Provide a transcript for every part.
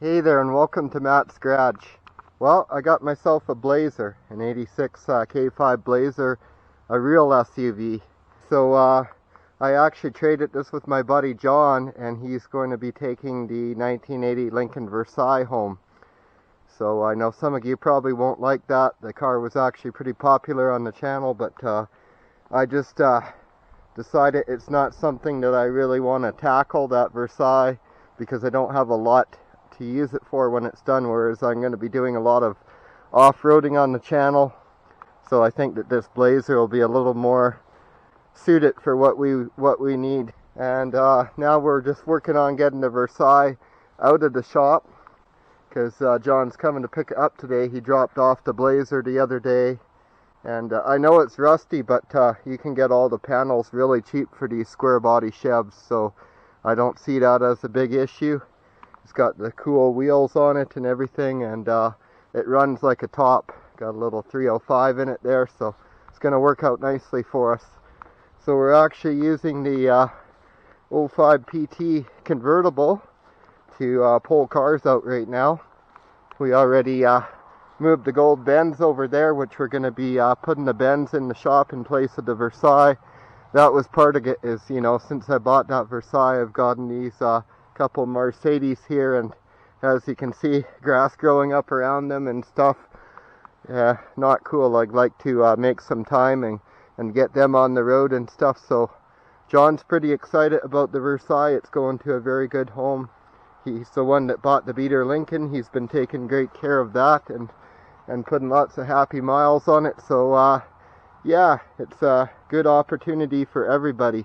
Hey there and welcome to Matt's Garage. Well, I got myself a Blazer, an 86 K5 Blazer, a real SUV. So I actually traded this with my buddy John, and he's going to be taking the 1980 Lincoln Versailles home. So I know some of you probably won't like that. The car was actually pretty popular on the channel, but I just decided it's not something that I really want to tackle, that Versailles, because I don't have a lot to use it for when it's done, whereas I'm going to be doing a lot of off-roading on the channel. So I think that this Blazer will be a little more suited for what we need. And now we're just working on getting the Versailles out of the shop, because John's coming to pick it up today. He dropped off the Blazer the other day, and I know it's rusty, but you can get all the panels really cheap for these square body Chevs, so I don't see that as a big issue. It's got the cool wheels on it and everything, and it runs like a top. Got a little 305 in it there, so it's going to work out nicely for us. So we're actually using the 05 PT convertible to pull cars out right now. We already moved the gold Benz over there, which we're going to be putting the Benz in the shop in place of the Versailles. That was part of it, is, you know, since I bought that Versailles, I've gotten these couple Mercedes here, and as you can see, grass growing up around them and stuff. Not cool. I'd like to make some time and get them on the road and stuff. So John's pretty excited about the Versailles. It's going to a very good home. He's the one that bought the beater Lincoln. He's been taking great care of that and putting lots of happy miles on it. So yeah, it's a good opportunity for everybody.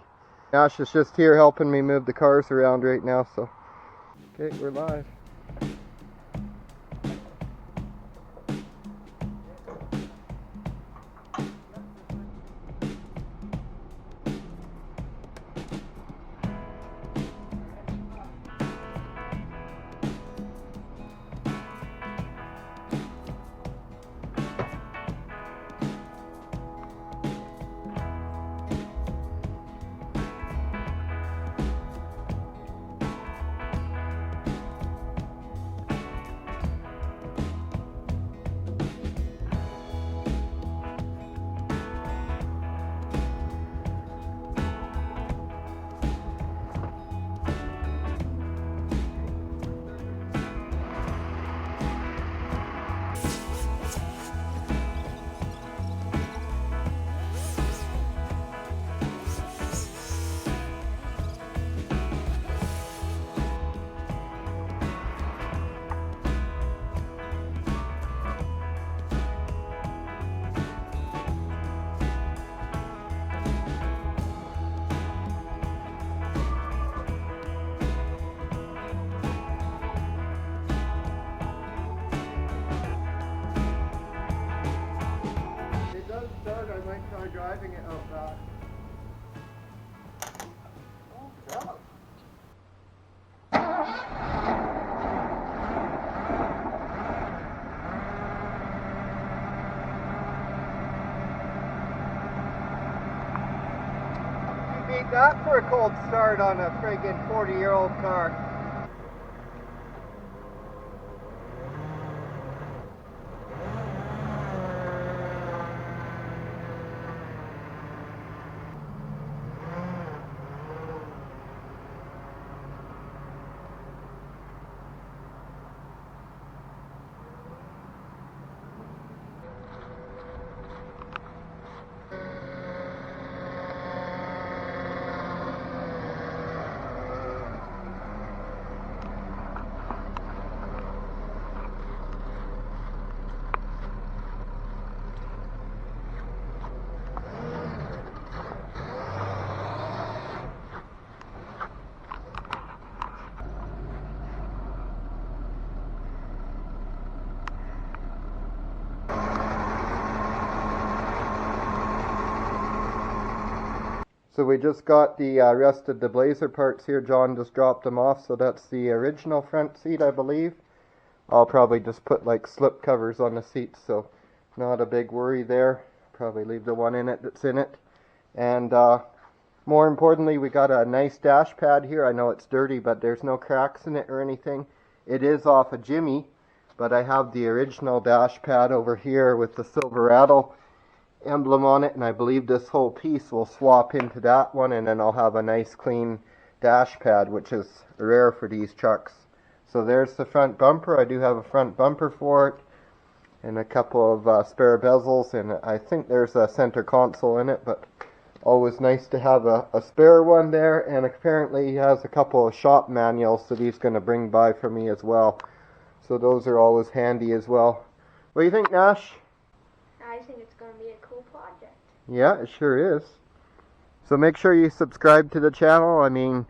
Ash is just here helping me move the cars around right now, so okay, we're live. It does start. I might try driving it out back. Oh, God. You beat that for a cold start on a friggin' 40-year-old car. So we just got the rest of the Blazer parts here. John just dropped them off, so that's the original front seat, I believe. I'll probably just put like slip covers on the seats, so not a big worry there. Probably leave the one in it that's in it. And more importantly, we got a nice dash pad here. I know it's dirty, but there's no cracks in it or anything. It is off a Jimmy, but I have the original dash pad over here with the Silverado emblem on it, and I believe this whole piece will swap into that one, and then I'll have a nice clean dash pad, which is rare for these trucks. So there's the front bumper. I do have a front bumper for it, and a couple of spare bezels, and I think there's a center console in it, but always nice to have a spare one there. And apparently he has a couple of shop manuals that he's going to bring by for me as well, so those are always handy as well. What do you think, Nash? I think it's going to be a cool project. Yeah, it sure is. So make sure you subscribe to the channel. I mean,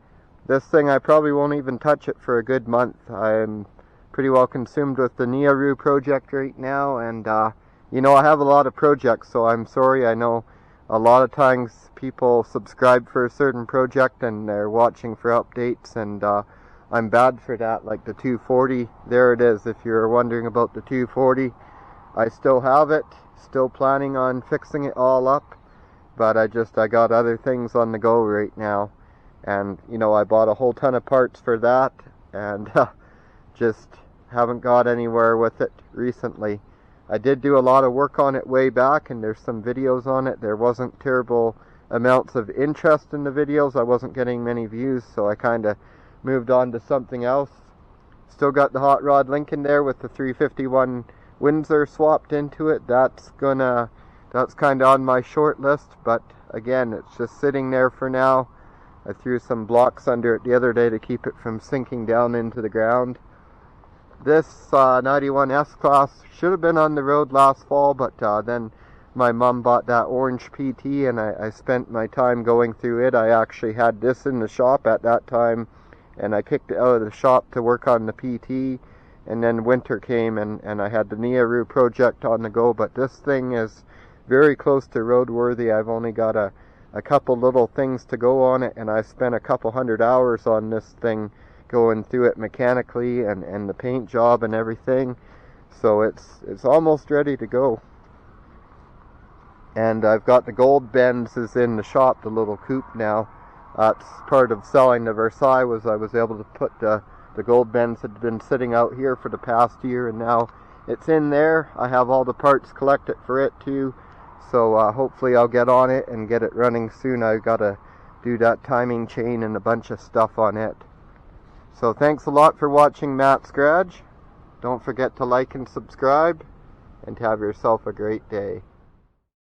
this thing, I probably won't even touch it for a good month. I'm pretty well consumed with the Nearu project right now, and you know, I have a lot of projects, so I'm sorry. I know a lot of times people subscribe for a certain project and they're watching for updates, and I'm bad for that. Like the 240, there it is. If you're wondering about the 240, I still have it, still planning on fixing it all up, but I got other things on the go right now. And you know, I bought a whole ton of parts for that, and just haven't got anywhere with it recently. I did do a lot of work on it way back, and there's some videos on it. There wasn't terrible amounts of interest in the videos. I wasn't getting many views, so I kind of moved on to something else. Still got the Hot Rod Lincoln there with the 351 Windsor swapped into it. That's kind of on my short list, but again, it's just sitting there for now. I threw some blocks under it the other day to keep it from sinking down into the ground. This 91 S-Class should have been on the road last fall, but then my mom bought that orange PT, and I spent my time going through it. I actually had this in the shop at that time, and I kicked it out of the shop to work on the PT, and then winter came, and I had the Nearu project on the go. But this thing is very close to roadworthy. I've only got a couple little things to go on it, and I spent a couple hundred hours on this thing, going through it mechanically and the paint job and everything. So it's almost ready to go. And I've got the gold bends is in the shop, the little coupe now. That's part of selling the Versailles, was I was able to put the gold bends had been sitting out here for the past year, and now it's in there. I have all the parts collected for it too, so hopefully I'll get on it and get it running soon. I've got to do that timing chain and a bunch of stuff on it. So thanks a lot for watching Matt's Garage. Don't forget to like and subscribe, and have yourself a great day.